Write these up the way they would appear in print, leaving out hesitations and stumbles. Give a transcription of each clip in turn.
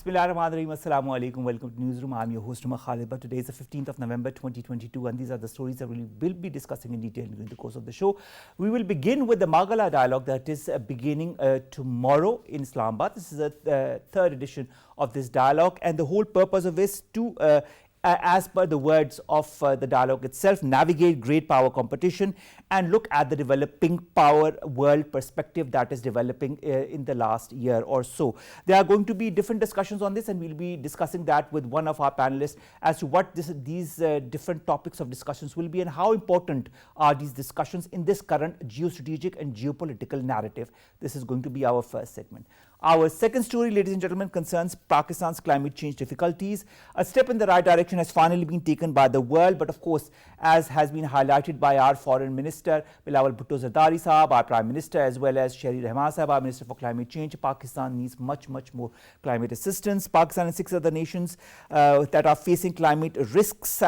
Bismillahirrahmanirrahim. Assalamu alaikum. Welcome to Newsroom. I'm your host, Omar Khalid. But today is the 15th of November 2022, and these are the stories that we will be discussing in detail during the course of the show. We will begin with the Margalla Dialogue that is beginning tomorrow in Islamabad. This is the third edition of this dialogue, and the whole purpose of this to as per the words of the dialogue itself, navigate great power competition and look at the developing power world perspective that is developing in the last year or so. There are going to be different discussions on this, and we'll be discussing that with one of our panelists as to what these different topics of discussions will be and how important are these discussions in this current geostrategic and geopolitical narrative. This is going to be our first segment. Our second story, ladies and gentlemen, concerns Pakistan's climate change difficulties. A step in the right direction has finally been taken by the world, but of course, as has been highlighted by our Foreign Minister, Bilawal Bhutto Zardari Sahab, our Prime Minister, as well as Shahri Rahman Sahab, our Minister for Climate Change, Pakistan needs much more climate assistance. Pakistan and 6 other nations that are facing climate risks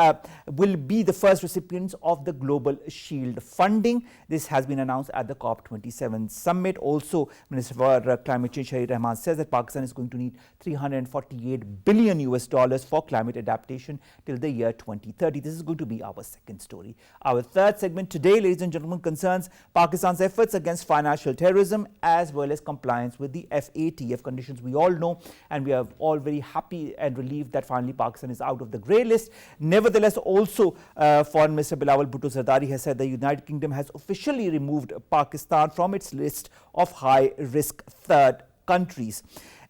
will be the first recipients of the Global Shield funding. This has been announced at the COP27 summit. Also, Minister for Climate Change, Shahri Rahman, says that Pakistan is going to need $348 billion for climate adaptation till the year 2030. This is going to be our second story. Our third segment today, ladies and gentlemen, concerns Pakistan's efforts against financial terrorism as well as compliance with the FATF conditions. We all know, and we are all very happy and relieved that finally Pakistan is out of the grey list. Nevertheless, also Foreign Minister Bilawal Bhutto Zardari has said the United Kingdom has officially removed Pakistan from its list of high-risk third countries.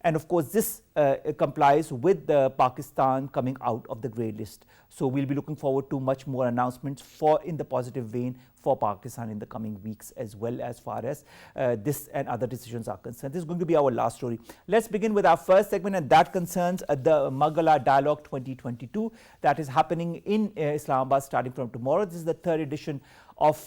And of course, this complies with Pakistan coming out of the grey list. So we'll be looking forward to much more announcements in the positive vein for Pakistan in the coming weeks, as well as far as this and other decisions are concerned. This is going to be our last story. Let's begin with our first segment, and that concerns the Margalla Dialogue 2022 that is happening in Islamabad starting from tomorrow. This is the third edition of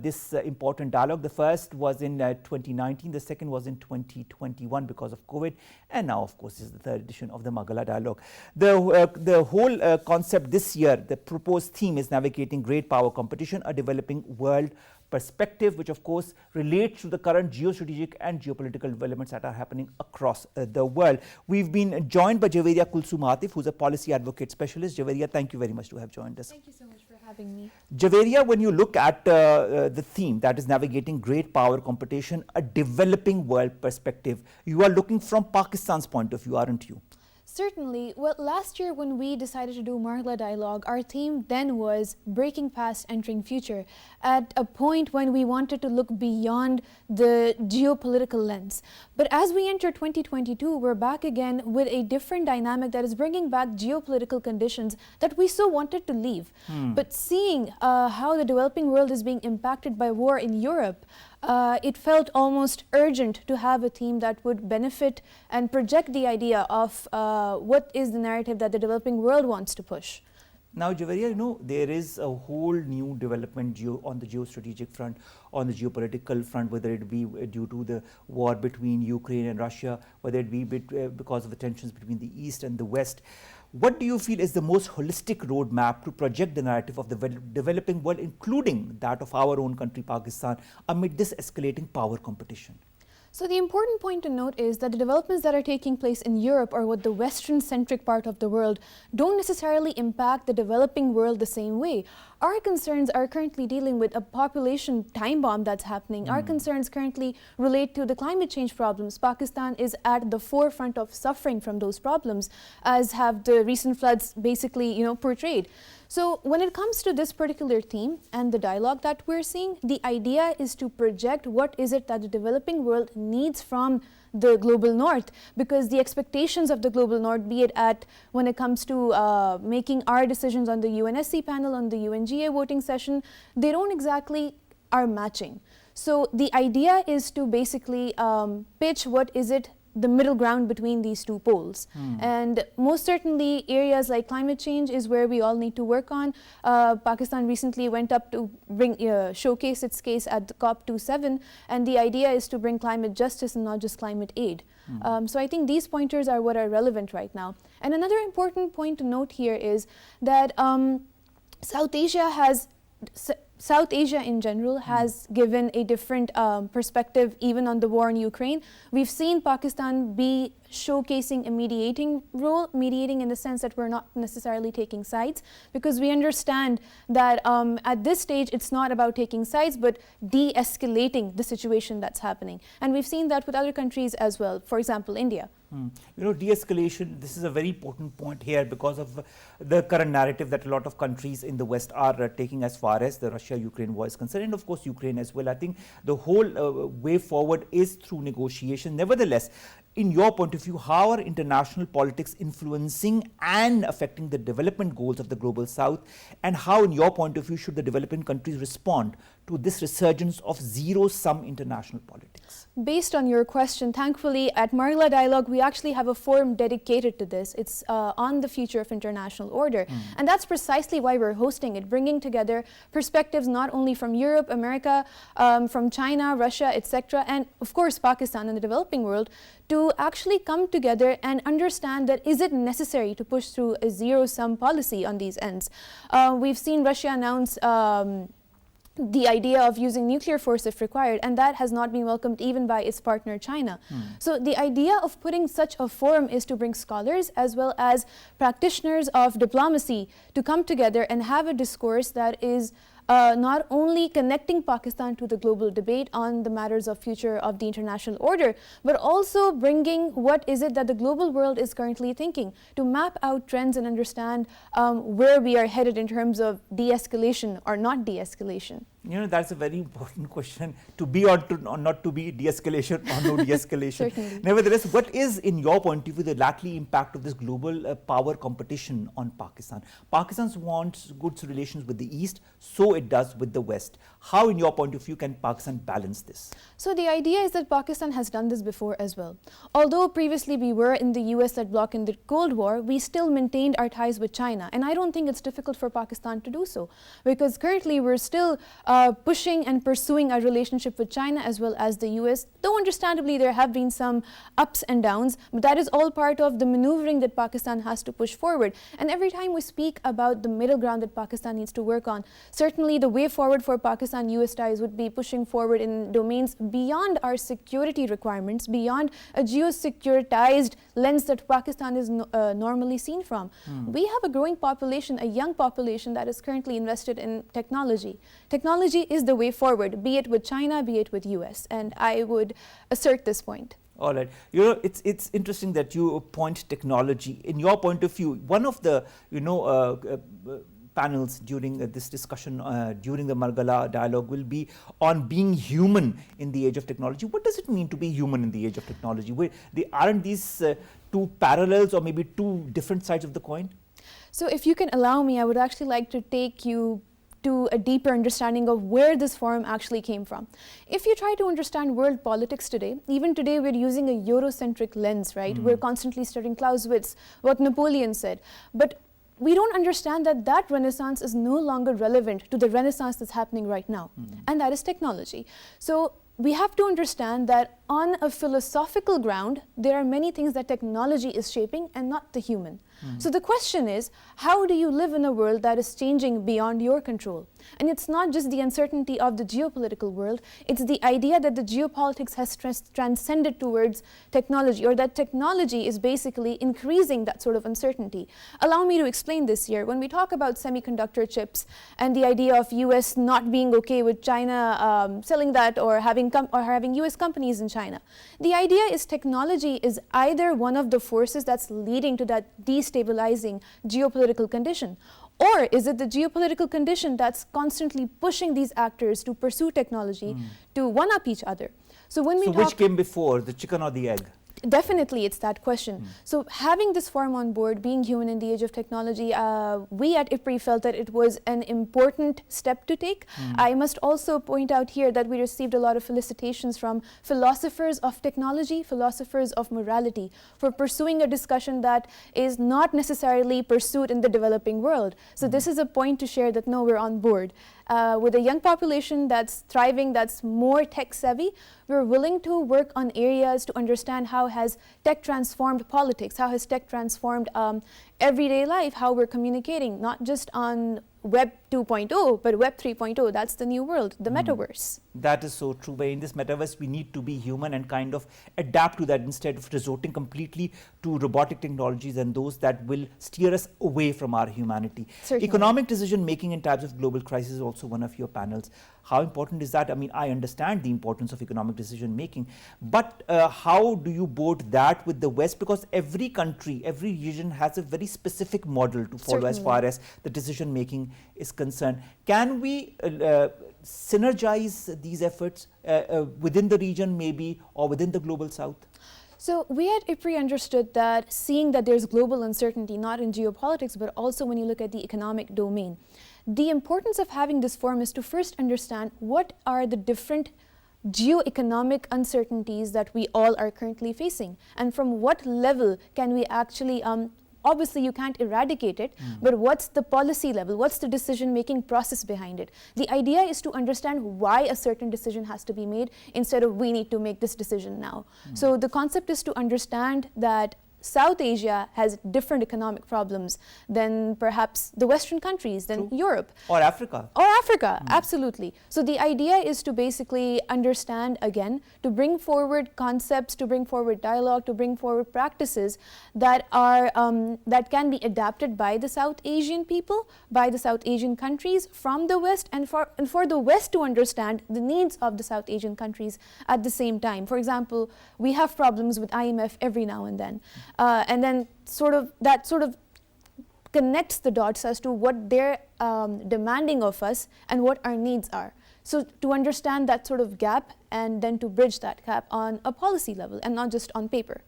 this important dialogue. The first was in 2019, the second was in 2021 because of COVID, and now of course is the third edition of the Margalla Dialogue. The whole concept this year, the proposed theme is navigating great power competition, a developing world perspective, which of course relates to the current geostrategic and geopolitical developments that are happening across the world. We've been joined by Javairyah Kulthum Aatif, who's a policy advocate specialist. Javairyah, thank you very much to have joined us. Thank you so much for having me. Javairyah, when you look at the theme that is navigating great power competition, a developing world perspective, you are looking from Pakistan's point of view, aren't you? Certainly. Well, last year when we decided to do Margalla Dialogue, our theme then was breaking past, entering future, at a point when we wanted to look beyond the geopolitical lens. But as we enter 2022, we're back again with a different dynamic that is bringing back geopolitical conditions that we so wanted to leave. But seeing how the developing world is being impacted by war in Europe, it felt almost urgent to have a theme that would benefit and project the idea of what is the narrative that the developing world wants to push. Now, Javairyah, you know, there is a whole new development on the geostrategic front, on the geopolitical front, whether it be due to the war between Ukraine and Russia, whether it be because of the tensions between the East and the West. What do you feel is the most holistic roadmap to project the narrative of the developing world, including that of our own country, Pakistan, amid this escalating power competition? So the important point to note is that the developments that are taking place in Europe or with the Western-centric part of the world don't necessarily impact the developing world the same way. Our concerns are currently dealing with a population time bomb that's happening. Our concerns currently relate to the climate change problems. Pakistan is at the forefront of suffering from those problems, as have the recent floods basically, portrayed. So when it comes to this particular theme and the dialogue that we're seeing, the idea is to project what is it that the developing world needs from the global north, because the expectations of the global north, be it when it comes to making our decisions on the UNSC panel, on the UNGA voting session, they don't exactly are matching. So the idea is to basically pitch what is it the middle ground between these two poles. And most certainly areas like climate change is where we all need to work on. Pakistan recently went up to showcase its case at the COP27, and the idea is to bring climate justice and not just climate aid. So I think these pointers are what are relevant right now. And another important point to note here is that South Asia has South Asia in general has given a different perspective even on the war in Ukraine. We've seen Pakistan be showcasing a mediating role, mediating in the sense that we're not necessarily taking sides, because we understand that at this stage it's not about taking sides but de-escalating the situation that's happening. And we've seen that with other countries as well, for example, India. You know, de-escalation, this is a very important point here because of the current narrative that a lot of countries in the West are taking as far as the Russia-Ukraine war is concerned, and of course Ukraine as well. I think the whole way forward is through negotiation. Nevertheless, in your point of view, how are international politics influencing and affecting the development goals of the global South, and how, in your point of view, should the developing countries respond to this resurgence of zero-sum international politics? Based on your question, thankfully at Margalla Dialogue we actually have a forum dedicated to this. It's on the future of international order, and that's precisely why we're hosting it, bringing together perspectives not only from Europe, America, from China, Russia, etc., and of course Pakistan and the developing world, to actually come together and understand that is it necessary to push through a zero-sum policy on these ends. We've seen Russia announce the idea of using nuclear force if required, and that has not been welcomed even by its partner China. So the idea of putting such a forum is to bring scholars as well as practitioners of diplomacy to come together and have a discourse that is not only connecting Pakistan to the global debate on the matters of future of the international order, but also bringing what is it that the global world is currently thinking, to map out trends and understand where we are headed in terms of de-escalation or not de-escalation. You know, that's a very important question, to be or not to be, de-escalation or no de-escalation. Nevertheless, what is, in your point of view, the likely impact of this global power competition on Pakistan? Pakistan wants good relations with the East, so it does with the West. How, in your point of view, can Pakistan balance this? So the idea is that Pakistan has done this before as well. Although previously we were in the US-led bloc in the Cold War, we still maintained our ties with China. And I don't think it's difficult for Pakistan to do so, because currently we're still pushing and pursuing our relationship with China as well as the US. Though understandably there have been some ups and downs, but that is all part of the maneuvering that Pakistan has to push forward. And every time we speak about the middle ground that Pakistan needs to work on, certainly the way forward for Pakistan-US ties would be pushing forward in domains beyond our security requirements, beyond a geo-securitized lens that Pakistan is normally seen from. We have a growing population, a young population that is currently invested in technology. Technology is the way forward, be it with China, be it with US, and I would assert this point. All right. You know, it's interesting that you point technology. In your point of view, one of the, panels during this discussion, during the Margalla Dialogue, will be on being human in the age of technology. What does it mean to be human in the age of technology? Aren't these two parallels or maybe two different sides of the coin? So if you can allow me, I would actually like to take you to a deeper understanding of where this forum actually came from. If you try to understand world politics today, even today we're using a Eurocentric lens, right? We're constantly studying Clausewitz, what Napoleon said. But we don't understand that that renaissance is no longer relevant to the renaissance that's happening right now, and that is technology. So we have to understand that on a philosophical ground, there are many things that technology is shaping and not the human. So the question is, how do you live in a world that is changing beyond your control? And it's not just the uncertainty of the geopolitical world, it's the idea that the geopolitics has transcended towards technology, or that technology is basically increasing that sort of uncertainty. Allow me to explain this here. When we talk about semiconductor chips and the idea of US not being okay with China selling that, or having US companies in China, the idea is technology is either one of the forces that's leading to that destabilizing geopolitical condition, or is it the geopolitical condition that's constantly pushing these actors to pursue technology to one-up each other? So when we talk, which came before, the chicken or the egg? Definitely, it's that question. So having this forum on board, being human in the age of technology, we at IPRI felt that it was an important step to take. I must also point out here that we received a lot of felicitations from philosophers of technology, philosophers of morality, for pursuing a discussion that is not necessarily pursued in the developing world. So this is a point to share that no, we're on board. With a young population that's thriving, that's more tech savvy, we're willing to work on areas to understand how has tech transformed politics, how has tech transformed everyday life, how we're communicating, not just on Web 2.0, but Web 3.0, that's the new world, the metaverse. That is so true. But in this metaverse, we need to be human and kind of adapt to that instead of resorting completely to robotic technologies and those that will steer us away from our humanity. Certainly. Economic decision making in times of global crisis is also one of your panels. How important is that? I mean, I understand the importance of economic decision making, but how do you board that with the West? Because every country, every region has a very specific model to follow as far as the decision making is concerned. Can we synergize these efforts within the region maybe, or within the global south? So we at IPRI understood that seeing that there's global uncertainty, not in geopolitics, but also when you look at the economic domain, the importance of having this forum is to first understand what are the different geo-economic uncertainties that we all are currently facing, and from what level can we actually obviously you can't eradicate it, but what's the policy level, what's the decision-making process behind it? The idea is to understand why a certain decision has to be made instead of we need to make this decision now. So the concept is to understand that South Asia has different economic problems than perhaps the Western countries, than Europe. Or Africa. Or Africa, absolutely. So the idea is to basically understand again, to bring forward concepts, to bring forward dialogue, to bring forward practices that are that can be adapted by the South Asian people, by the South Asian countries from the West, and for the West to understand the needs of the South Asian countries at the same time. For example, we have problems with IMF every now and then. And then that connects the dots as to what they're demanding of us and what our needs are. So to understand that sort of gap and then to bridge that gap on a policy level and not just on paper.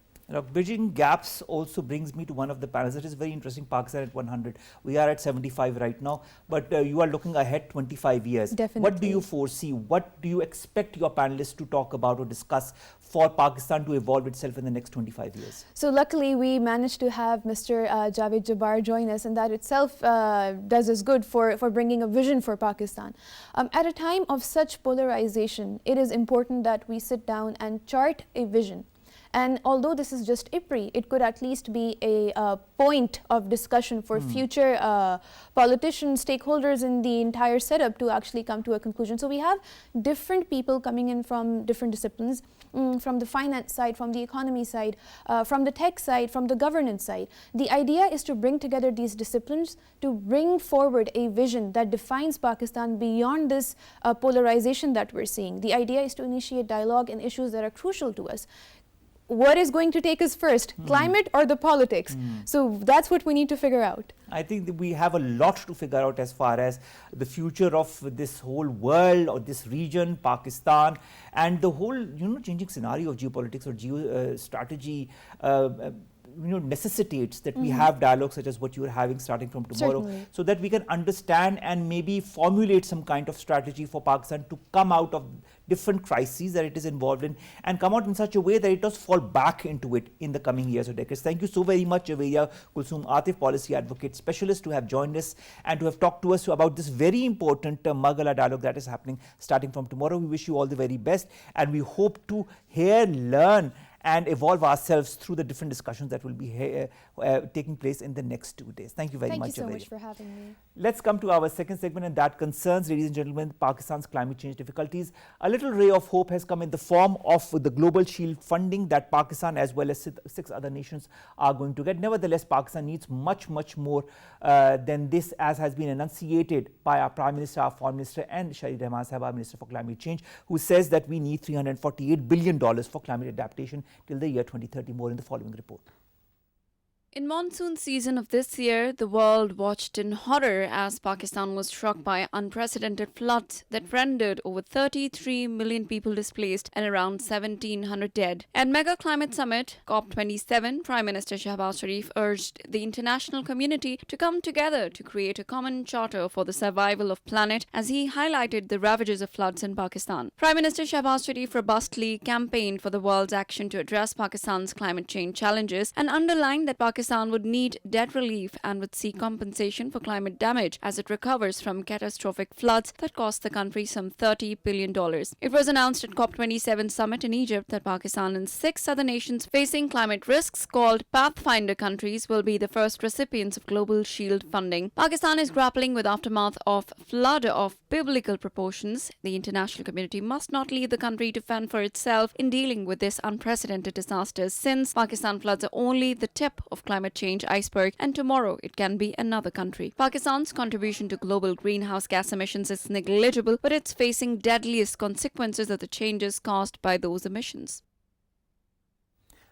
Bridging gaps also brings me to one of the panels that is very interesting. Pakistan at 100. We are at 75 right now, but you are looking ahead 25 years. Definitely. What do you foresee? What do you expect your panelists to talk about or discuss for Pakistan to evolve itself in the next 25 years? So luckily we managed to have Mr. Javed join us, and that itself does us good for bringing a vision for Pakistan. At a time of such polarization, it is important that we sit down and chart a vision. And although this is just IPRI, it could at least be a point of discussion for future politicians, stakeholders in the entire setup to actually come to a conclusion. So we have different people coming in from different disciplines, from the finance side, from the economy side, from the tech side, from the governance side. The idea is to bring together these disciplines to bring forward a vision that defines Pakistan beyond this polarization that we're seeing. The idea is to initiate dialogue in issues that are crucial to us. What is going to take us first, climate or the politics? So that's what we need to figure out. I think that we have a lot to figure out as far as the future of this whole world or this region, Pakistan, and the whole changing scenario of geopolitics or geostrategy. Necessitates that we have dialogue such as what you are having starting from tomorrow. Certainly. So that we can understand and maybe formulate some kind of strategy for Pakistan to come out of different crises that it is involved in and come out in such a way that it does fall back into it in the coming years or decades. Thank you so very much, Javairyah, Kulthum, Aatif, policy advocate specialist, to have joined us and to have talked to us about this very important Margalla Dialogue that is happening starting from tomorrow. We wish you all the very best, and we hope to hear, learn and evolve ourselves through the different discussions that will be taking place in the next 2 days. Thank you very much, Thank you so Javed. much for having me. Let's come to our second segment, and that concerns, ladies and gentlemen, Pakistan's climate change difficulties. A little ray of hope has come in the form of the Global Shield funding that Pakistan as well as 6 other nations are going to get. Nevertheless, Pakistan needs much, much more than this, as has been enunciated by our Prime Minister, our Foreign Minister, and Shahid Rahman Sahib, our Minister for Climate Change, who says that we need $348 billion for climate adaptation till the year 2030. More in the following report. In monsoon season of this year, the world watched in horror as Pakistan was struck by unprecedented floods that rendered over 33 million people displaced and around 1,700 dead. At Mega Climate Summit COP27, Prime Minister Shehbaz Sharif urged the international community to come together to create a common charter for the survival of planet, as he highlighted the ravages of floods in Pakistan. Prime Minister Shehbaz Sharif robustly campaigned for the world's action to address Pakistan's climate change challenges and underlined that Pakistan Pakistan would need debt relief and would seek compensation for climate damage as it recovers from catastrophic floods that cost the country some $30 billion. It was announced at COP27 summit in Egypt that Pakistan and 6 other nations facing climate risks called Pathfinder countries will be the first recipients of Global Shield funding. Pakistan is grappling with aftermath of flood of biblical proportions. The international community must not leave the country to fend for itself in dealing with this unprecedented disaster, since Pakistan floods are only the tip of climate change iceberg and tomorrow it can be another country. Pakistan's contribution to global greenhouse gas emissions is negligible, but it's facing deadliest consequences of the changes caused by those emissions.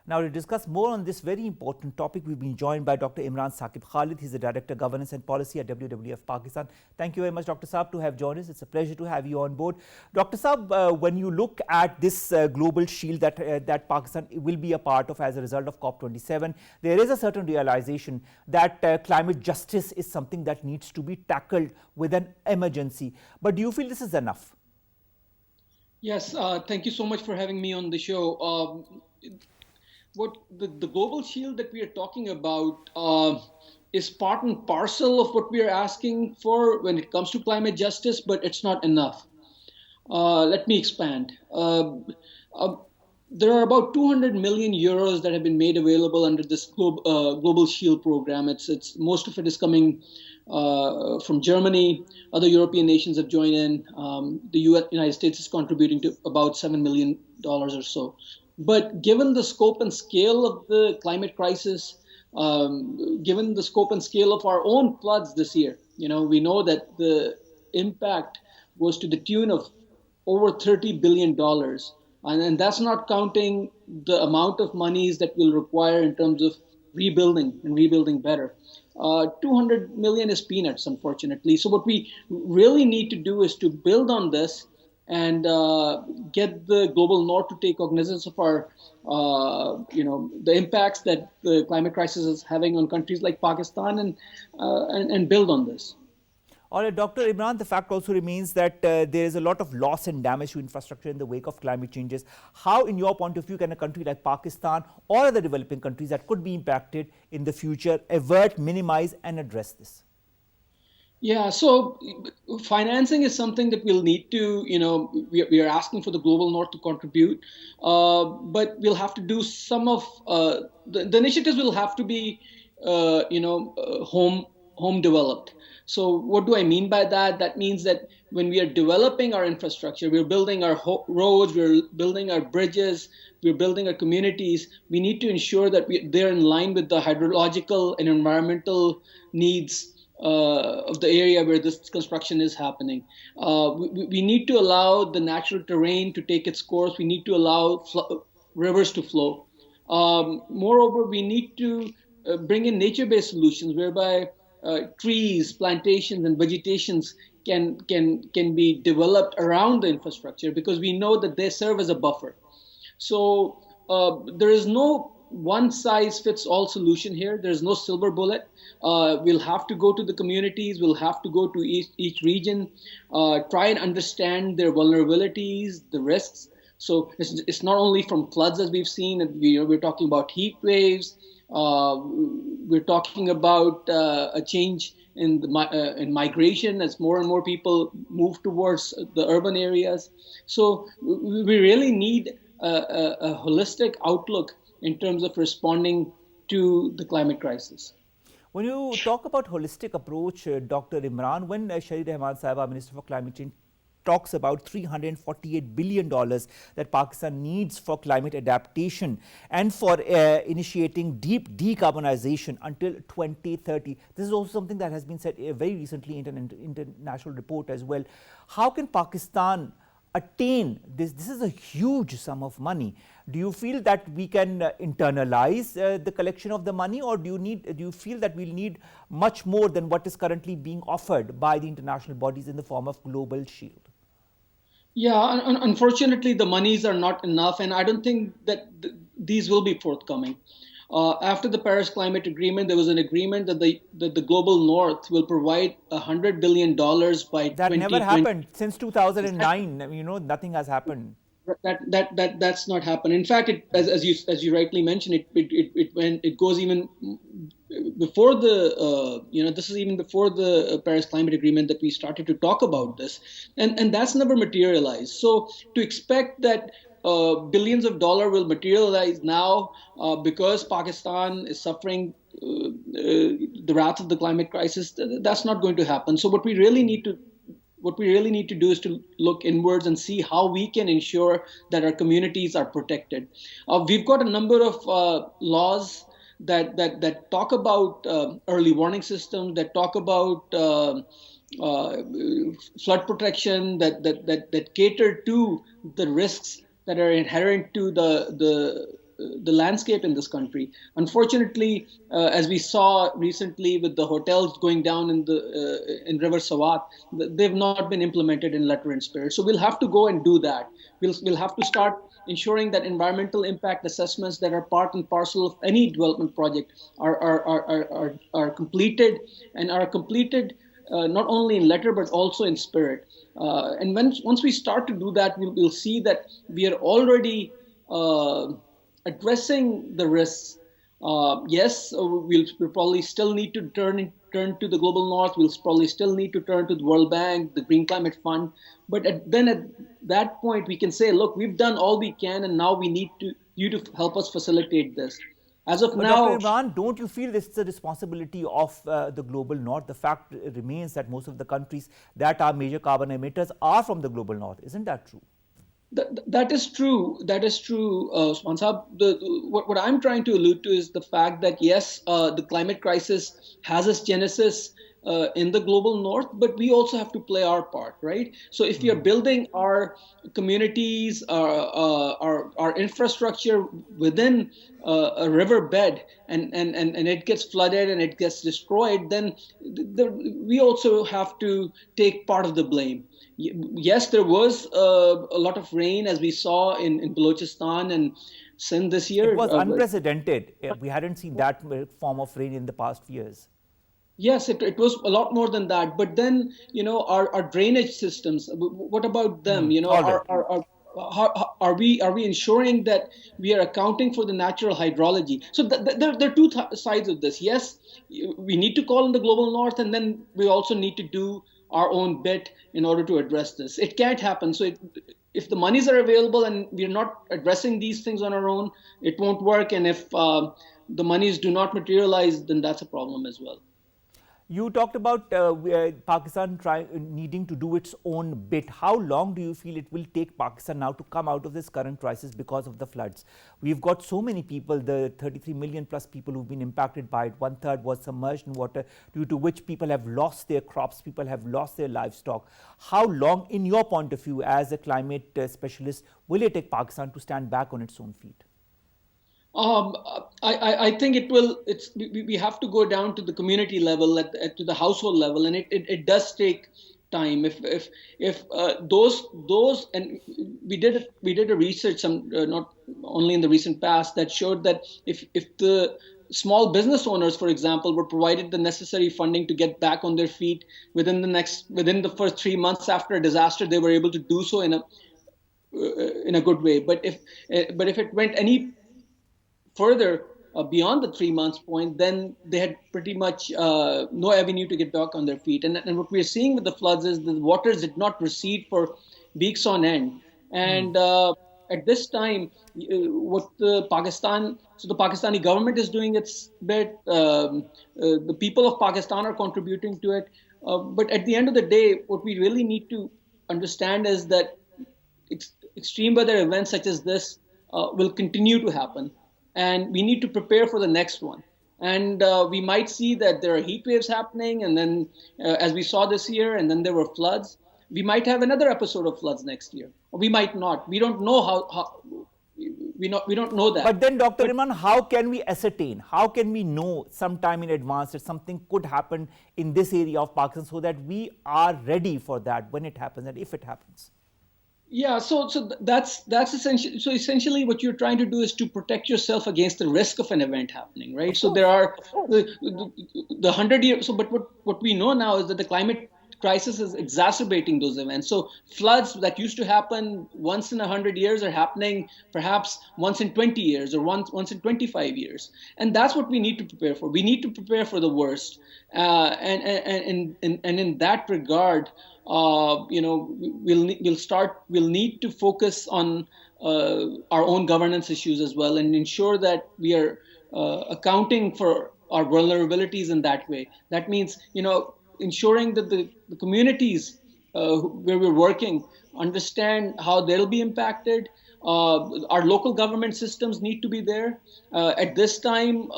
Now, to discuss more on this very important topic, we've been joined by Dr. Imran Saqib Khalid. He's the Director, Governance and Policy at WWF Pakistan. Thank you very much, Dr. Saab, to have joined us. It's a pleasure to have you on board. Dr. Saab, when you look at this global shield that Pakistan will be a part of as a result of COP27, there is a certain realization that climate justice is something that needs to be tackled with an emergency. But do you feel this is enough? Yes, thank you so much for having me on the show. What the global shield that we are talking about is part and parcel of what we are asking for when it comes to climate justice, but it's not enough. Let me expand. There are about 200 million euros that have been made available under this global shield program. It's most of it is coming from Germany. Other European nations have joined in. The United States is contributing to about $7 million or so. But given the scope and scale of the climate crisis, given the scope and scale of our own floods this year, we know that the impact was to the tune of over $30 billion. And that's not counting the amount of monies that we'll require in terms of rebuilding and rebuilding better. 200 million is peanuts, unfortunately. So what we really need to do is to build on this and get the global north to take cognizance of our, the impacts that the climate crisis is having on countries like Pakistan and build on this. All right, Dr. Imran, the fact also remains that there is a lot of loss and damage to infrastructure in the wake of climate changes. How, in your point of view, can a country like Pakistan or other developing countries that could be impacted in the future avert, minimize and address this? Yeah, so financing is something that we'll need to, we are asking for the global north to contribute, but we'll have to do some of the initiatives will have to be, home developed. So what do I mean by that? That means that when we are developing our infrastructure, we're building our roads, we're building our bridges, we're building our communities, we need to ensure that they're in line with the hydrological and environmental needs of the area where this construction is happening. We need to allow the natural terrain to take its course. We need to allow rivers to flow. Moreover, we need to bring in nature-based solutions whereby trees, plantations, and vegetations can be developed around the infrastructure because we know that they serve as a buffer. So there is no one-size-fits-all solution here. There's no silver bullet. We'll have to go to the communities. We'll have to go to each region, try and understand their vulnerabilities, the risks. So it's not only from floods as we've seen. We're talking about heat waves. We're talking about a change in migration as more and more people move towards the urban areas. So we really need a holistic outlook in terms of responding to the climate crisis. When you talk about holistic approach, Dr. Imran, when Shahid Rahman Sahib, our Minister for Climate Change, talks about $348 billion that Pakistan needs for climate adaptation and for initiating deep decarbonization until 2030. This is also something that has been said very recently in an international report as well. How can Pakistan attain this? This is a huge sum of money. Do you feel that we can internalize the collection of the money, or do you feel that we'll need much more than what is currently being offered by the international bodies in the form of global shield? Yeah, unfortunately, the monies are not enough, and I don't think that these will be forthcoming. After the Paris Climate Agreement, there was an agreement that the global north will provide $100 billion by 2020. That never happened since 2009. Nothing has happened. That's not happened. In fact, as you rightly mentioned, it goes even before the this is even before the Paris Climate Agreement that we started to talk about this, and that's never materialized. So to expect that billions of dollars will materialize now because Pakistan is suffering the wrath of the climate crisis, that's not going to happen. So what we really need to do is to look inwards and see how we can ensure that our communities are protected. We've got a number of laws that talk about early warning systems, that talk about flood protection, that cater to the risks that are inherent to the landscape in this country. Unfortunately, as we saw recently with the hotels going down in River Sawat, they've not been implemented in letter and spirit. So we'll have to go and do that. We'll have to start ensuring that environmental impact assessments that are part and parcel of any development project are completed, and are completed not only in letter but also in spirit. And once we start to do that, we'll see that we are already addressing the risks. Yes, we'll probably still need to turn to the global north. We'll probably still need to turn to the World Bank, the Green Climate Fund. But then at that point, we can say, look, we've done all we can, and now we need you to help us facilitate this. As of now, Dr. Imran, don't you feel this is a responsibility of the global north? The fact remains that most of the countries that are major carbon emitters are from the global north. Isn't that true? That is true. That is true, Usman Saab. What I'm trying to allude to is the fact that, yes, the climate crisis has its genesis in the global north, but we also have to play our part, right? So if we are building our communities, our infrastructure within a riverbed, and it gets flooded and it gets destroyed, then we also have to take part of the blame. Yes, there was a lot of rain, as we saw in Balochistan and Sindh this year. It was unprecedented. We hadn't seen that form of rain in the past few years. Yes, it was a lot more than that. But then, our drainage systems, what about them? Are we ensuring that we are accounting for the natural hydrology? So there are two sides of this. Yes, we need to call on the global north, and then we also need to do our own bit in order to address this. It can't happen. So if the monies are available and we're not addressing these things on our own, it won't work. And if the monies do not materialize, then that's a problem as well. You talked about Pakistan needing to do its own bit. How long do you feel it will take Pakistan now to come out of this current crisis because of the floods? We've got so many people, the 33 million plus people who've been impacted by it. 1/3 was submerged in water, due to which people have lost their crops, people have lost their livestock. How long, in your point of view, as a climate specialist, will it take Pakistan to stand back on its own feet? I think it will. We have to go down to the community level, to the household level, and it does take time. If those and we did a research, not only in the recent past, that showed that if the small business owners, for example, were provided the necessary funding to get back on their feet within the first 3 months after a disaster, they were able to do so in a good way. But if it went any further beyond the 3 months point, then they had pretty much no avenue to get back on their feet. And what we're seeing with the floods is the waters did not recede for weeks on end. And at this time, what the Pakistani government is doing its bit. The people of Pakistan are contributing to it. But at the end of the day, what we really need to understand is that extreme weather events such as this will continue to happen. And we need to prepare for the next one. And we might see that there are heat waves happening, and then as we saw this year, and then there were floods. We might have another episode of floods next year, or we might not. We don't know we don't know that. But then, Dr. Imran, how can we ascertain? How can we know sometime in advance that something could happen in this area of Pakistan, so that we are ready for that when it happens and if it happens? Yeah, so that's essentially. So essentially, what you're trying to do is to protect yourself against the risk of an event happening, right? So there are the 100 years. So, but what we know now is that the climate crisis is exacerbating those events. So floods that used to happen once in 100 years are happening perhaps once in 20 years or once in 25 years. And that's what we need to prepare for. We need to prepare for the worst. And in that regard, we'll need to focus on our own governance issues as well, and ensure that we are accounting for our vulnerabilities in that way. That means, ensuring that the communities where we're working understand how they'll be impacted. Our local government systems need to be there. At this time,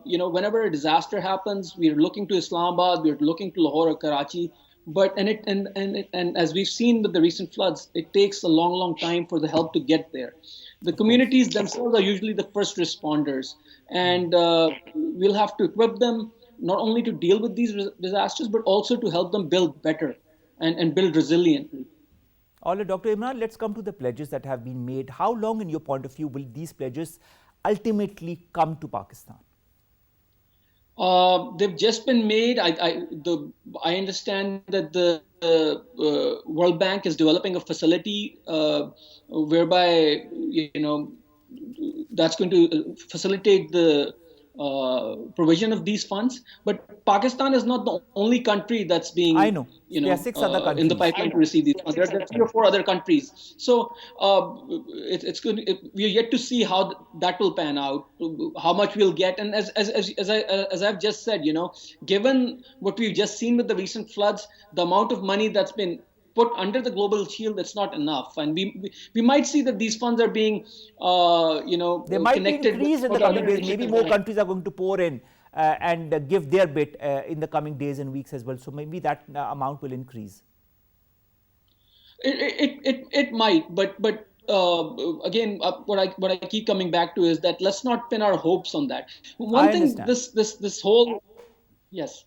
whenever a disaster happens, we're looking to Islamabad, we're looking to Lahore or Karachi. But and as we've seen with the recent floods, it takes a long time for the help to get there. The communities themselves are usually the first responders, and we'll have to equip them not only to deal with these disasters, but also to help them build better and build resiliently. All right, Dr. Imran, let's come to the pledges that have been made. How long, in your point of view, will these pledges ultimately come to Pakistan? They've just been made. I understand that the World Bank is developing a facility whereby that's going to facilitate the provision of these funds. But Pakistan is not the only country that's being, I know. There are 6 other countries in the pipeline to receive these funds. There are 3 or 4 other countries. So it's good. We are yet to see how that will pan out, how much we'll get. And as I've just said, given what we've just seen with the recent floods, the amount of money that's been put under the global shield, that's not enough. And we might see that these funds are being, they might connected be increased in the coming days. Maybe more countries are going to pour in and give their bit in the coming days and weeks as well. So maybe that amount will increase. It might, but again, what I keep coming back to is that let's not pin our hopes on that. One thing, this whole, yes.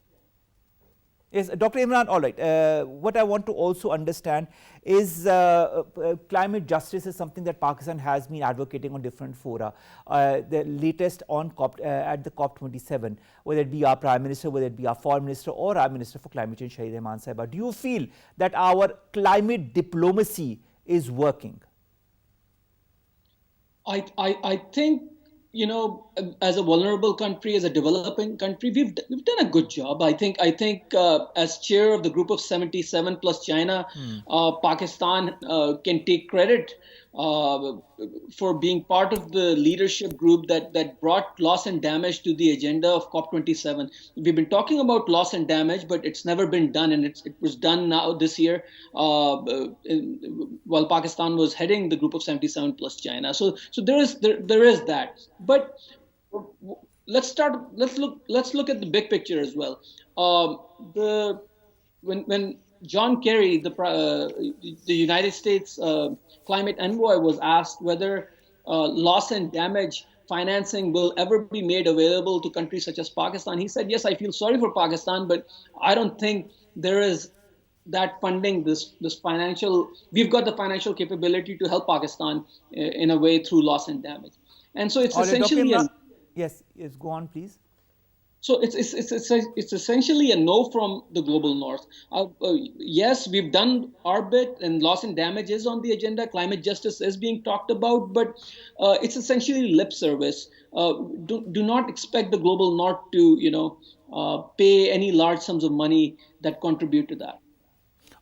Yes, Dr. Imran, all right. What I want to also understand is climate justice is something that Pakistan has been advocating on different fora. The latest on at the COP27, whether it be our Prime Minister, whether it be our Foreign Minister or our Minister for Climate Change, Shahid Rehman Sahiba. Do you feel that our climate diplomacy is working? I think, as a vulnerable country, as a developing country, we've done a good job. I think as chair of the group of 77 plus China, Pakistan can take credit for being part of the leadership group that brought loss and damage to the agenda of COP27. We've been talking about loss and damage, but it's never been done, and it was done now this year while Pakistan was heading the group of 77 plus China. So there is that. But let's look at the big picture as well. When John Kerry, the United States climate envoy, was asked whether loss and damage financing will ever be made available to countries such as Pakistan, he said, yes, I feel sorry for Pakistan, but I don't think there is that funding, this financial, we've got the financial capability to help Pakistan in a way through loss and damage. And so it's essentially yes, go on, please. So it's essentially a no from the global north. Yes, we've done our bit, and loss and damage is on the agenda. Climate justice is being talked about, but it's essentially lip service. Do not expect the global north to pay any large sums of money that contribute to that.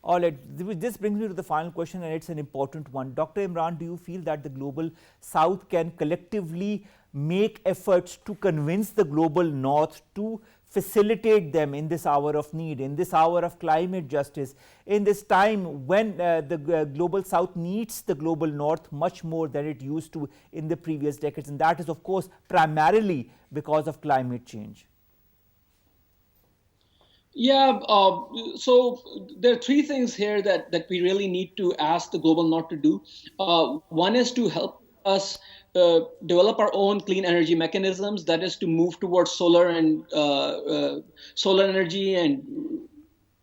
All right, this brings me to the final question, and it's an important one. Dr. Imran, do you feel that the global south can collectively make efforts to convince the global north to facilitate them in this hour of need, in this hour of climate justice, in this time when the global south needs the global north much more than it used to in the previous decades? And that is, of course, primarily because of climate change. Yeah, so there are 3 things here that we really need to ask the global north to do. One is to help us develop our own clean energy mechanisms, that is to move towards solar energy and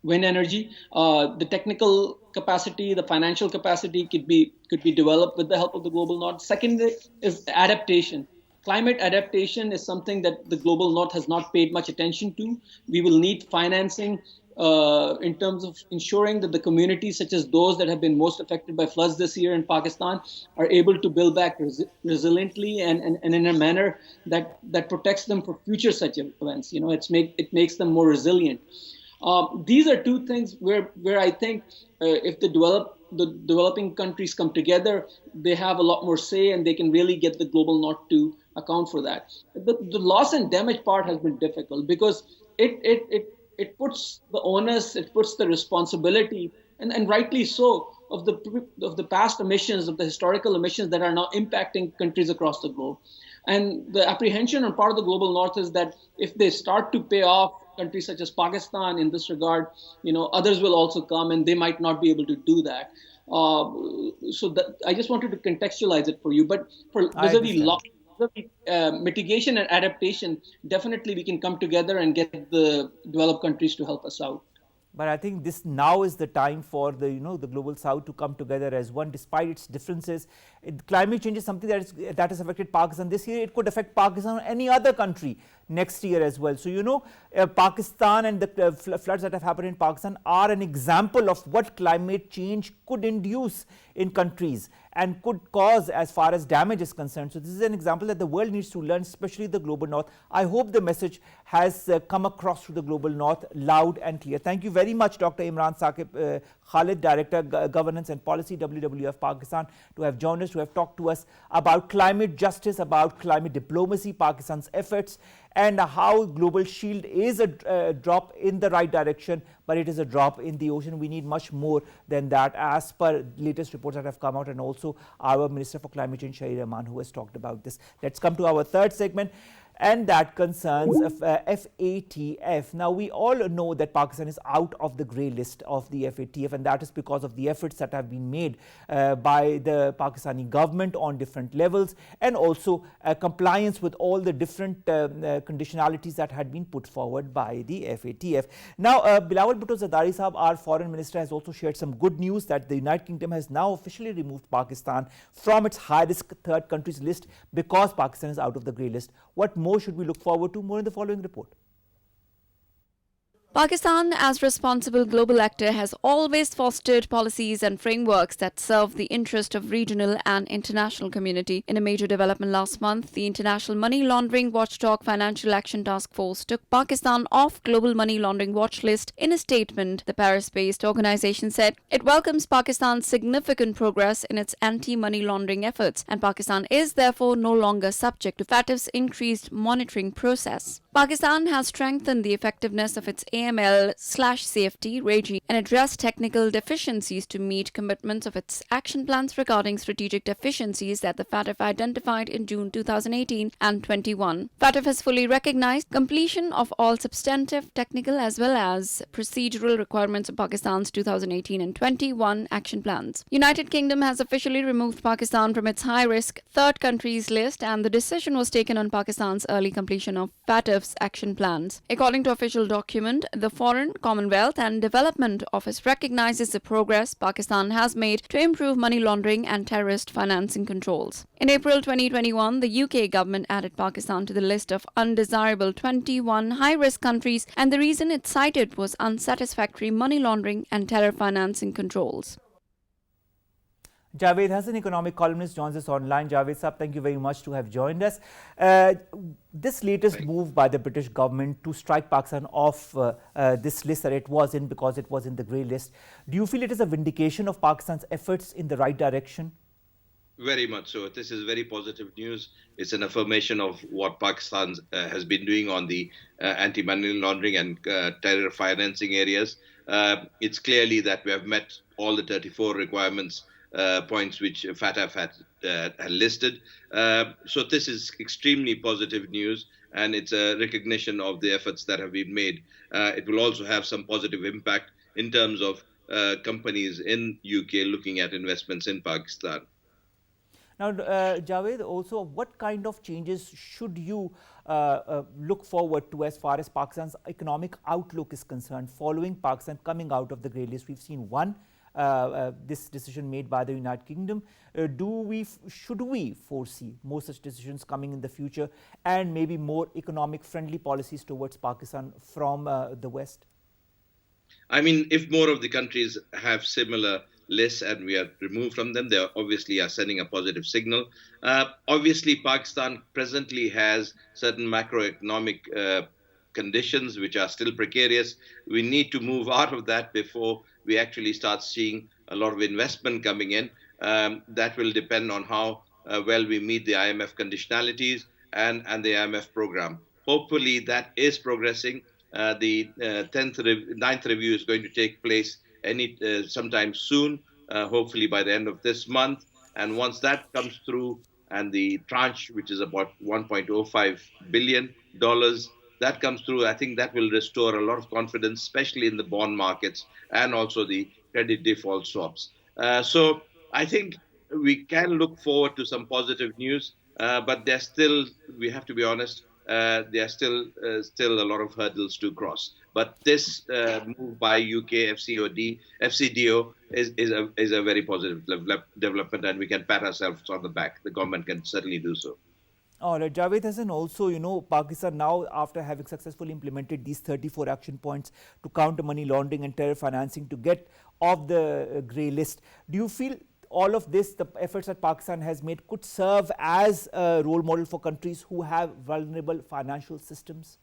wind energy. The technical capacity, the financial capacity could be developed with the help of the global north. Second is adaptation. Climate adaptation is something that the global north has not paid much attention to. We will need financing in terms of ensuring that the communities such as those that have been most affected by floods this year in Pakistan are able to build back resiliently and in a manner that protects them for future such events. It makes them more resilient. These are two things where I think if the developing countries come together, they have a lot more say and they can really get the global north to account for that. The loss and damage part has been difficult because it puts the onus, it puts the responsibility, and rightly so, of the past emissions, of the historical emissions that are now impacting countries across the globe. And the apprehension on part of the global north is that if they start to pay off countries such as Pakistan in this regard, others will also come and they might not be able to do that. So I just wanted to contextualize it for you. But for vis-a-vis loss, mitigation and adaptation, definitely we can come together and get the developed countries to help us out. But I think this now is the time for the the global south to come together as one, despite its differences. Climate change is something that has affected Pakistan this year. It could affect Pakistan or any other country next year as well. So Pakistan and the floods that have happened in Pakistan are an example of what climate change could induce in countries and could cause as far as damage is concerned. So this is an example that the world needs to learn, especially the global north. I hope the message has come across to the global north loud and clear. Thank you very much, Dr. Imran Saqib, Khalid, Director Governance and Policy, WWF Pakistan, to have joined us, to have talked to us about climate justice, about climate diplomacy, Pakistan's efforts, and how Global Shield is a drop in the right direction, but it is a drop in the ocean. We need much more than that, as per latest reports that have come out, and also our Minister for Climate Change, Javairyah, who has talked about this. Let's come to our third segment, and that concerns FATF. Now, we all know that Pakistan is out of the grey list of the FATF, and that is because of the efforts that have been made by the Pakistani government on different levels, and also compliance with all the different conditionalities that had been put forward by the FATF. Now, Bilawal Bhutto Zardari Sahab, our foreign minister, has also shared some good news that the United Kingdom has now officially removed Pakistan from its high-risk third countries list because Pakistan is out of the grey list. What more should we look forward to? More in the following report. Pakistan, as responsible global actor, has always fostered policies and frameworks that serve the interest of regional and international community. In a major development last month, the International Money Laundering Watchdog Financial Action Task Force took Pakistan off Global Money Laundering Watch List. In a statement, the Paris-based organization said it welcomes Pakistan's significant progress in its anti-money laundering efforts, and Pakistan is therefore no longer subject to FATF's increased monitoring process. Pakistan has strengthened the effectiveness of its AML/CFT regime and addressed technical deficiencies to meet commitments of its action plans regarding strategic deficiencies that the FATF identified in June 2018 and 21. FATF has fully recognized completion of all substantive, technical as well as procedural requirements of Pakistan's 2018 and 21 action plans. United Kingdom has officially removed Pakistan from its high-risk third countries list, and the decision was taken on Pakistan's early completion of FATF's action plans. According to official document, the Foreign, Commonwealth and Development Office recognizes the progress Pakistan has made to improve money laundering and terrorist financing controls. In April 2021, the UK government added Pakistan to the list of undesirable 21 high-risk countries, and the reason it cited was unsatisfactory money laundering and terror financing controls. Javed Hassan, economic columnist, joins us online. Javed Sahab, thank you very much to have joined us. This latest move by the British government to strike Pakistan off this list that it was in because it was in the grey list, do you feel it is a vindication of Pakistan's efforts in the right direction? Very much so. This is very positive news. It's an affirmation of what Pakistan has been doing on the anti-money laundering and terror financing areas. It's clearly that we have met all the 34 requirements points which FATF had listed. So this is extremely positive news, and it's a recognition of the efforts that have been made. It will also have some positive impact in terms of companies in UK looking at investments in Pakistan. Now, Javed, also, what kind of changes should you look forward to as far as Pakistan's economic outlook is concerned following Pakistan coming out of the grey list? We've seen this decision made by the United Kingdom. Should we foresee more such decisions coming in the future, and maybe more economic friendly policies towards Pakistan from the West? I mean, if more of the countries have similar lists and we are removed from them, they obviously are sending a positive signal. Obviously, Pakistan presently has certain macroeconomic conditions which are still precarious. We need to move out of that before we actually start seeing a lot of investment coming in. That will depend on how well we meet the IMF conditionalities and the IMF program. Hopefully, that is progressing. The 9th review is going to take place sometime soon, hopefully by the end of this month. And once that comes through, and the tranche, which is about $1.05 billion, that comes through, I think that will restore a lot of confidence, especially in the bond markets and also the credit default swaps. So I think we can look forward to some positive news, but we have to be honest, there are still a lot of hurdles to cross. But this move by UK FCDO is a very positive development, and we can pat ourselves on the back. The government can certainly do so. All right, Javed, Hassan, also, Pakistan now, after having successfully implemented these 34 action points to counter money laundering and terror financing to get off the grey list, do you feel all of this, the efforts that Pakistan has made, could serve as a role model for countries who have vulnerable financial systems?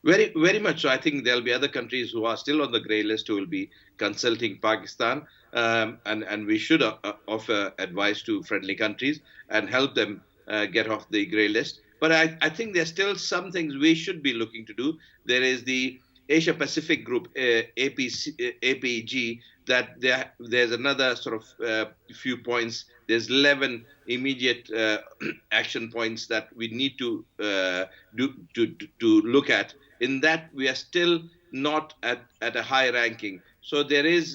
Very, very much so. I think there'll be other countries who are still on the grey list who will be consulting Pakistan, and we should offer advice to friendly countries and help them get off the grey list. But I think there's still some things we should be looking to do. There is the Asia Pacific Group, APG, that there's another sort of few points. There's 11 immediate action points that we need to look at. In that, we are still not at a high ranking. So there is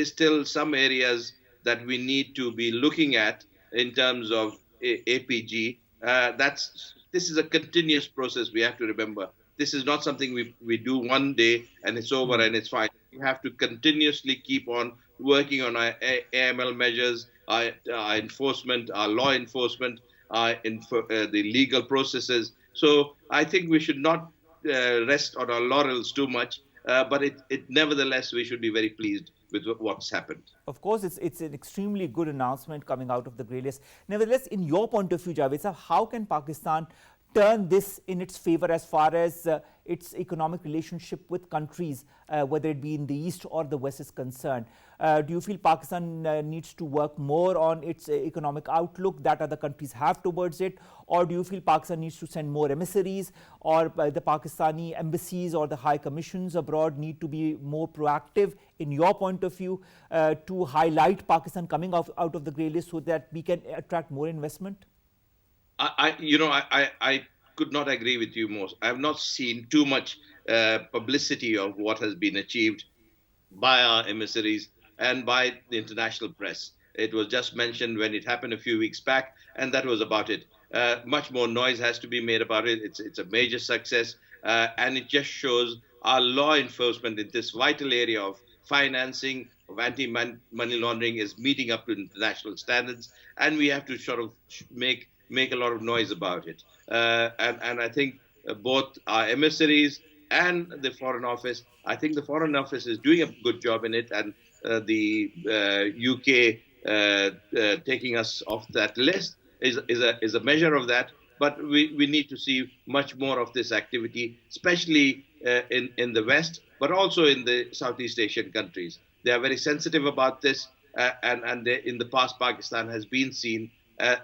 still some areas that we need to be looking at in terms of APG. This is a continuous process. We have to remember. This is not something we do one day and it's over and it's fine. We have to continuously keep on working on our AML measures, our enforcement, our law enforcement, the legal processes. So I think we should not rest on our laurels too much, but nevertheless, we should be very pleased with what's happened. Of course, it's an extremely good announcement coming out of the grey list. Nevertheless, in your point of view, Javed sir, how can Pakistan turn this in its favor as far as its economic relationship with countries, whether it be in the East or the West, is concerned? Do you feel Pakistan needs to work more on its economic outlook that other countries have towards it? Or do you feel Pakistan needs to send more emissaries, or the Pakistani embassies or the high commissions abroad need to be more proactive, in your point of view, to highlight Pakistan coming out of the grey list so that we can attract more investment? I could not agree with you more. I have not seen too much publicity of what has been achieved by our emissaries and by the international press. It was just mentioned when it happened a few weeks back, and that was about it. Much more noise has to be made about it. It's a major success, and it just shows our law enforcement in this vital area of financing, of anti-money laundering is meeting up to international standards, and we have to sort of make a lot of noise about it. And I think both our emissaries and the Foreign Office, I think the Foreign Office is doing a good job in it, and the UK taking us off that list is a measure of that. But we need to see much more of this activity, especially in the West, but also in the Southeast Asian countries. They are very sensitive about this, and in the past, Pakistan has been seen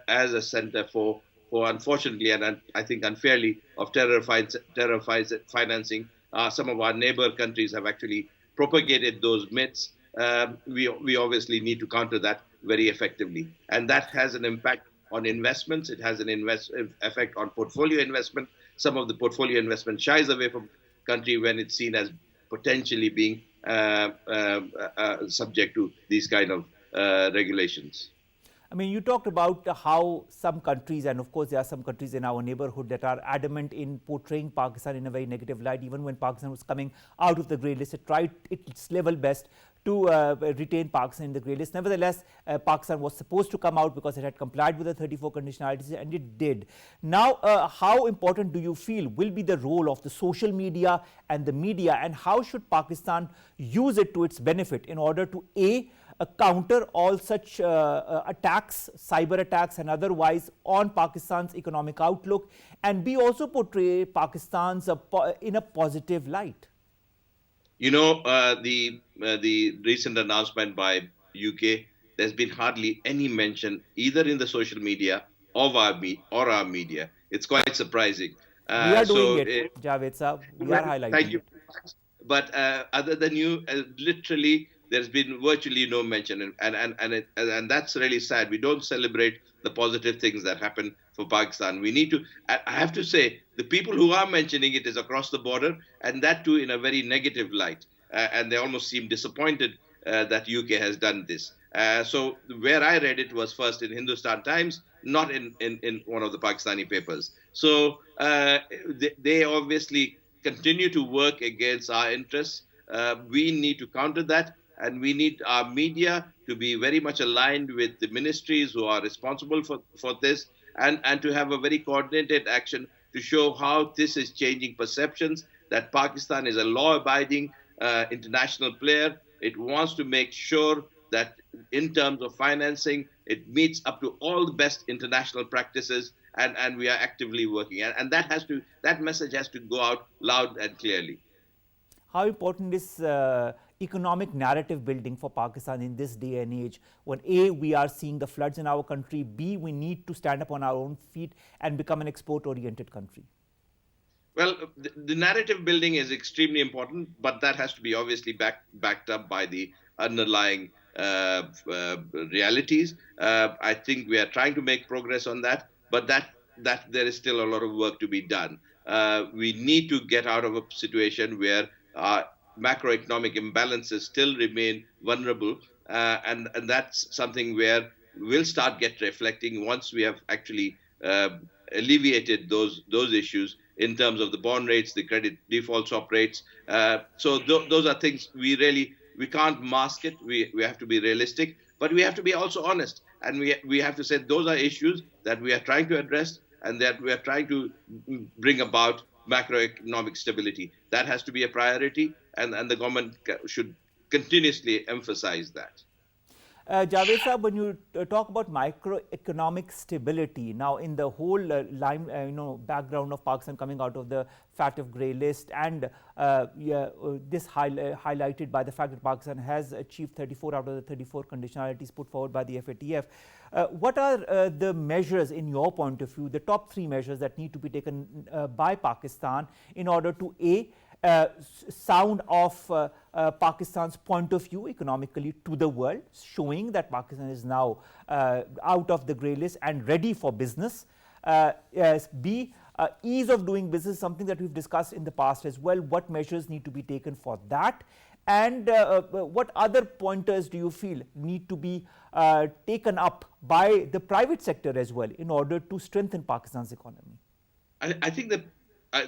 as a center for unfortunately, and I think unfairly, of terror financing. Some of our neighbor countries have actually propagated those myths. We obviously need to counter that very effectively. And that has an impact on investments. It has an effect on portfolio investment. Some of the portfolio investment shies away from country when it's seen as potentially being subject to these kind of regulations. I mean, you talked about how some countries, and of course there are some countries in our neighborhood that are adamant in portraying Pakistan in a very negative light. Even when Pakistan was coming out of the grey list, it tried its level best to retain Pakistan in the grey list. Nevertheless, Pakistan was supposed to come out because it had complied with the 34 conditionalities, and it did. Now, how important do you feel will be the role of the social media and the media, and how should Pakistan use it to its benefit in order to counter all such attacks, cyber attacks and otherwise on Pakistan's economic outlook, and B, also portray Pakistan's in a positive light? You know, the recent announcement by UK, there's been hardly any mention either in the social media or our media. It's quite surprising. We are doing it, Javed Saab. We are highlighting thank you. it. But other than you, literally, there's been virtually no mention, and that's really sad. We don't celebrate the positive things that happen for Pakistan. We need to. I have to say, the people who are mentioning it is across the border, and that too in a very negative light. And they almost seem disappointed that UK has done this. So where I read it was first in Hindustan Times, not in one of the Pakistani papers. So they obviously continue to work against our interests. We need to counter that, and we need our media to be very much aligned with the ministries who are responsible for this, and to have a very coordinated action to show how this is changing perceptions, that Pakistan is a law-abiding international player. It wants to make sure that in terms of financing, it meets up to all the best international practices, and we are actively working. And that message has to go out loud and clearly. How important is economic narrative building for Pakistan in this day and age, when A, we are seeing the floods in our country, B, we need to stand up on our own feet and become an export-oriented country? Well, the narrative building is extremely important, but that has to be obviously backed up by the underlying realities. I think we are trying to make progress on that, but that there is still a lot of work to be done. We need to get out of a situation where macroeconomic imbalances still remain vulnerable, and that's something where we'll start reflecting once we have actually alleviated those issues in terms of the bond rates, the credit default swap rates. So those are things we can't mask it. We have to be realistic, but we have to be also honest, and we have to say those are issues that we are trying to address and that we are trying to bring about macroeconomic stability. That has to be a priority, and the government should continuously emphasize that. Javed Saab, when you talk about microeconomic stability, now in the whole background of Pakistan coming out of the FATF grey list, and this highlighted by the fact that Pakistan has achieved 34 out of the 34 conditionalities put forward by the FATF. What are the measures, in your point of view, the top 3 measures that need to be taken by Pakistan in order to sound off Pakistan's point of view economically to the world, showing that Pakistan is now out of the grey list and ready for business? B, ease of doing business, something that we've discussed in the past as well. What measures need to be taken for that? And what other pointers do you feel need to be taken up by the private sector as well in order to strengthen Pakistan's economy? I think that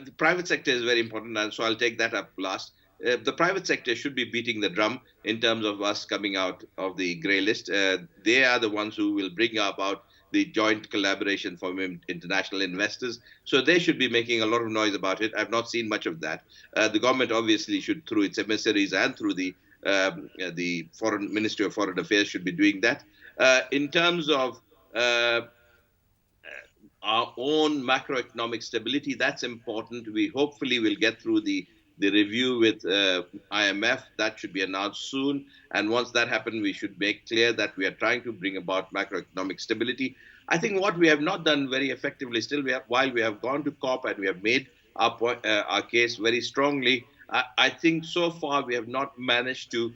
the private sector is very important, and so I'll take that up last. The private sector should be beating the drum in terms of us coming out of the grey list. They are the ones who will bring about the joint collaboration from international investors. So they should be making a lot of noise about it. I've not seen much of that. The government obviously should, through its emissaries and through the Foreign Ministry of Foreign Affairs, should be doing that. In terms of our own macroeconomic stability, that's important. We hopefully will get through the review with IMF. That should be announced soon. And once that happens, we should make clear that we are trying to bring about macroeconomic stability. I think what we have not done very effectively still, while we have gone to COP and we have made our case very strongly, I think so far we have not managed to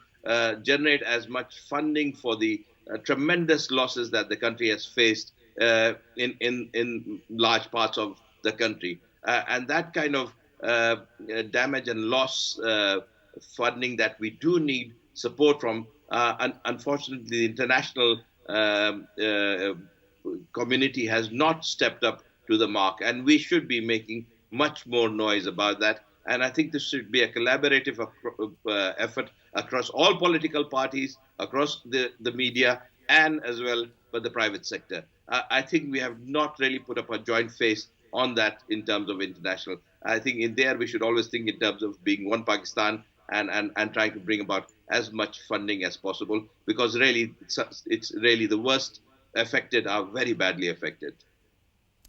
generate as much funding for the tremendous losses that the country has faced in large parts of the country. And that kind of damage and loss funding that we do need support from. Unfortunately, the international community has not stepped up to the mark, and we should be making much more noise about that. And I think this should be a collaborative effort across all political parties, across the media, and as well for the private sector. I think we have not really put up a joint face on that in terms of international. I think in there we should always think in terms of being one Pakistan and trying to bring about as much funding as possible, because really it's really the worst affected are very badly affected.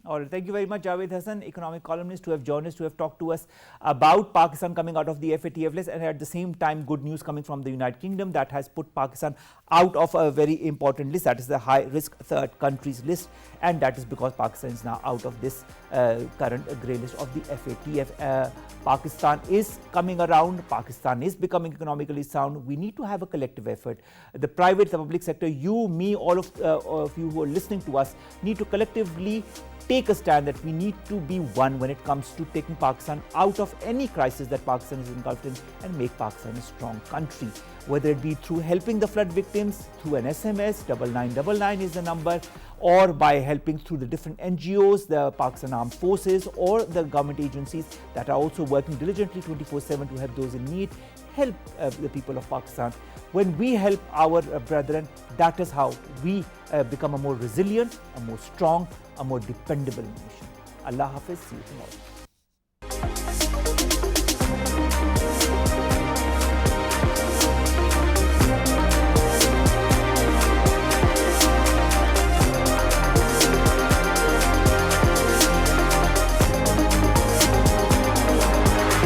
All right, thank you very much, Javed Hassan, economic columnist, who have joined us, who have talked to us about Pakistan coming out of the FATF list, and at the same time, good news coming from the United Kingdom that has put Pakistan out of a very important list, that is the high-risk third countries list, and that is because Pakistan is now out of this current grey list of the FATF. Pakistan is coming around. Pakistan is becoming economically sound. We need to have a collective effort. The private, the public sector, you, me, all of you who are listening to us need to collectively take a stand that we need to be one when it comes to taking Pakistan out of any crisis that Pakistan is engulfed in and make Pakistan a strong country. Whether it be through helping the flood victims, through an SMS, 9999 is the number, or by helping through the different NGOs, the Pakistan Armed Forces, or the government agencies that are also working diligently 24/7 to help those in need. Help the people of Pakistan. When we help our brethren, that is how we become a more resilient, a more strong, a more dependable nation. Allah Hafiz, see you tomorrow.